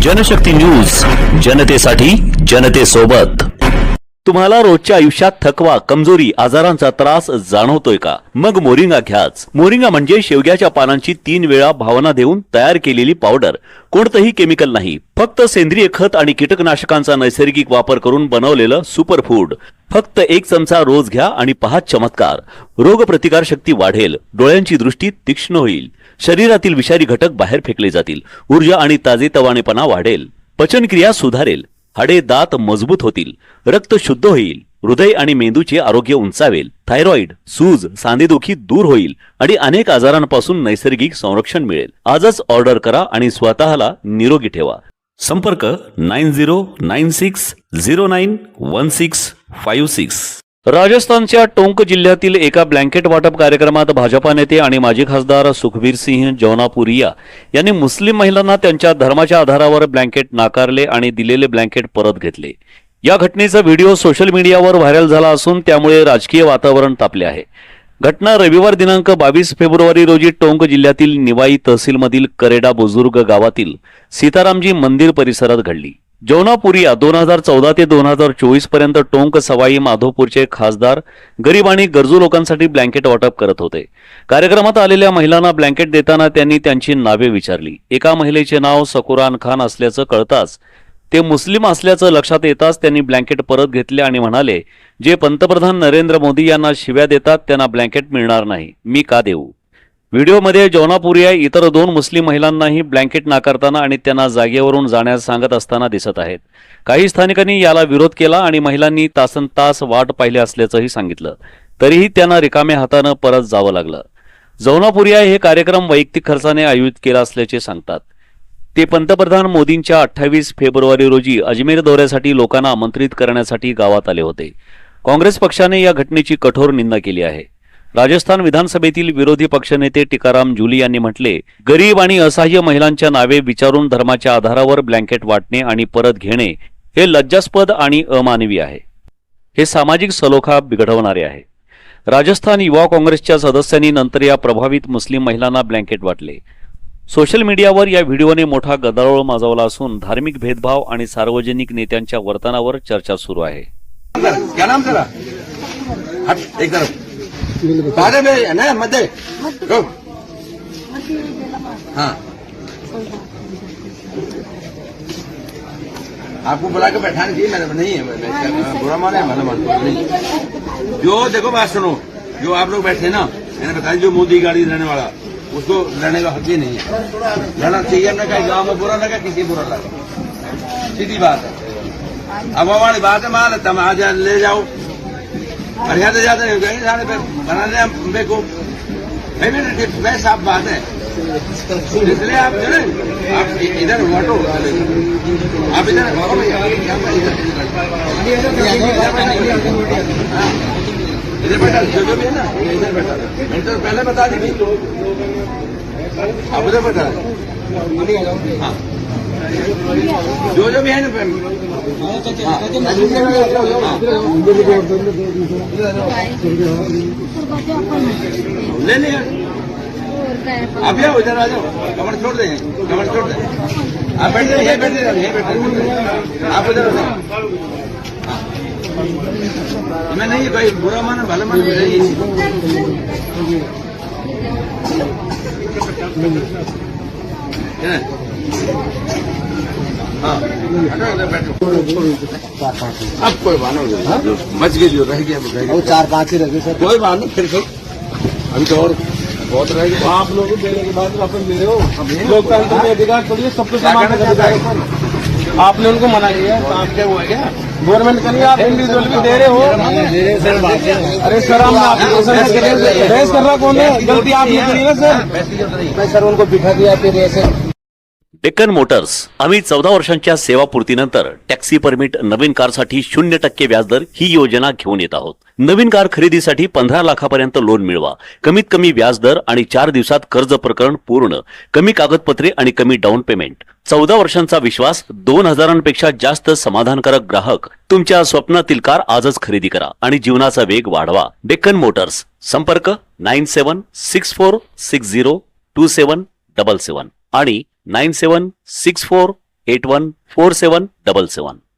Janshakti news, जनतेसाठी, जनतेसोबत। तुम्हाला रोजच्या आयुष्यात थकवा, कमजोरी, आजारांचा त्रास जाणवतोय का? मग मोरिंगा घ्याच। मोरिंगा म्हणजे शेवग्याच्या पानांची 3 वेळा भावना देऊन तयार केलेली पावडर। कोणतंही केमिकल नाही, फक्त सेंद्रिय खत आणि कीटकनाशकांचा नैसर्गिक वापर करून बनवलेलं सुपर फूड। फक्त 1 चमचा रोज घ्या आणि पहा चमत्कार। रोगप्रतिकार शक्ती वाढेल, डोळ्यांची दृष्टी तीक्ष्ण होईल, शरीरातील विषारी घटक बाहेर फेकले जातील, ऊर्जा आणि ताजेतवानेपणा वाढेल, पचनक्रिया सुधारेल, हाडे दात मजबूत होतील, रक्त शुद्ध होईल, हृदय आणि मेंदूचे आरोग्य उंचावेल, थायरॉइड, सूज, सांधेदुखी दूर होईल आणि अनेक आजारांपासून नैसर्गिक संरक्षण मिळेल। आजच ऑर्डर करा आणि स्वतःला निरोगी ठेवा। संपर्क 9096091656। राजस्थानच्या टोंक जिल्ह्यातील एका ब्लँकेट वाटप कार्यक्रमात भाजपा नेते आणि माजी खासदार सुखबीर सिंह जौनापुरिया यांनी मुस्लिम महिलांना त्यांच्या धर्माच्या आधारावर ब्लँकेट नाकारले आणि दिलेले ब्लँकेट परत घेतले। या घटनेचा व्हिडिओ सोशल मीडियावर व्हायरल झाला असून त्यामुळे राजकीय वातावरण तापले आहे। घटना रविवार दिनांक 22 फेब्रुवारी रोजी टोंक जिल्ह्यातील निवाई तहसीलमधील करेडा बुजुर्ग गावातील सीतारामजी मंदिर परिसरात घडली। जौनापुरिया 2014 ते 2024 पर्यंत टोंक सवाई माधोपूरचे खासदार गरीब आणि गरजू लोकांसाठी ब्लँकेट वाटप करत होते। कार्यक्रमात आलेल्या महिलांना ब्लँकेट देताना त्यांनी त्यांची नावे विचारली। एका महिलेचे नाव सकुरान खान असल्याचं कळताच ते मुस्लिम असल्याचं लक्षात येताच त्यांनी ब्लँकेट परत घेतले आणि म्हणाले, जे पंतप्रधान नरेंद्र मोदी यांना शिव्या देतात त्यांना ब्लँकेट मिळणार नाही, मी का देऊ? व्हिडिओमध्ये जौनापुरिया इतर 2 मुस्लिम महिलांनाही ब्लँकेट नाकारताना आणि त्यांना जागेवरून जाण्यास सांगत असताना दिसत आहेत। काही स्थानिकांनी याला विरोध केला आणि महिलांनी तासनतास वाट पाहिली असल्याचंही सांगितलं, तरीही त्यांना रिकाम्या हातानं परत जावं लागलं। जौनापुरिया हे कार्यक्रम वैयक्तिक खर्चाने आयोजित केला असल्याचे सांगतात। ते पंतप्रधान मोदींच्या 28 फेब्रुवारी रोजी अजमेर दौऱ्यासाठी लोकांना आमंत्रित करण्यासाठी गावात आले होते। काँग्रेस पक्षाने या घटनेची कठोर निंदा केली आहे। राजस्थान विधानसभेतील विरोधी पक्षनेते टिकाराम जुली यांनी म्हटले, गरीब आणि असहाय्य महिलांच्या नावे विचारून धर्माच्या आधारावर ब्लँकेट वाटणे आणि परत घेणे हे लज्जास्पद आणि अमानवी आहे। हे सामाजिक सलोखा बिघडवणारे आहे। राजस्थान युवा काँग्रेसच्या सदस्यांनी नंतर या प्रभावित मुस्लिम महिलांना ब्लँकेट वाटले। सोशल मीडियावर या व्हिडिओने मोठा गदारोळ माजवला असून धार्मिक भेदभाव आणि सार्वजनिक नेत्यांच्या वर्तनावर चर्चा सुरू आहे। क्या नाम तेरा? हट एक तरफ बारे में ना मध्य हाँ आपको बुला के बैठाने की मैंने नहीं है, बुरा माने भला मानता नहीं। जो देखो बात सुनो, जो आप लोग बैठे ना, मैंने बताया जो मोदी गाड़ी रहने वाला उसको लड़ने का हक ही नहीं है। लड़ना चाहिए, हमने कहा गाँव में बुरा लगा किसी बुरा लगा, सीधी बात है। अब वाली बात है, माल तुम आज ले जाओ और यहाँ से जाते नहीं कहीं सारे बनाने हम को मैं साफ बात है। इसलिए आप जो है आप इधर हटो, आप इधर इधर बैठा, जो भी है ना इधर बैठा। मैंने तो पहले बता दी थी, आप उधर बैठा। हाँ जो भी है ना ले लिया। आप आओ इधर आ जाओ, कमर छोड़ देंगे, कमर छोड़ दें। आप बैठ जाइए, बैठे आप उधर हो जाओ। मैं नहीं भाई बुरा माना भला माना अब कोई बात नहीं, बच गए जो रह गया वो 4-5 ही रह गए सर, कोई बात नहीं। फिर अभी तो और बहुत रह गए। आप लोग देने के बाद वापस दे रहे हो, लोकतंत्र में अधिकार थोड़ी है, सबको समान अधिकार है। आपने उनको मना किया तो आप क्या हुआ क्या? गवर्नमेंट का नहीं, आप इंडिविजुअल भी दे रहे हो। अरे सर हम बहस कर रहा कौन है? गलती आपने करी ना सर। मैं सर उनको बिठा दिया फिर ऐसे। डेक्कन मोटर्स, आम्ही 14 वर्षांच्या सेवापूर्तीनंतर टॅक्सी परमिट, नवीन कारसाठी 0% व्याजदर ही योजना घेऊन येत आहोत। नवीन कार खरेदीसाठी 15 लाखापर्यंत लोन मिळवा, कमीत कमी व्याजदर आणि 4 दिवसात कर्ज प्रकरण पूर्ण, कमी कागदपत्रे आणि कमी डाऊन पेमेंट। 14 वर्षांचा विश्वास, 2000पेक्षा जास्त समाधानकारक ग्राहक। तुमच्या स्वप्नातील कार आजच खरेदी करा आणि जीवनाचा वेग वाढवा। डेक्कन मोटर्स, संपर्क 9764602777 आणि 9764 814777.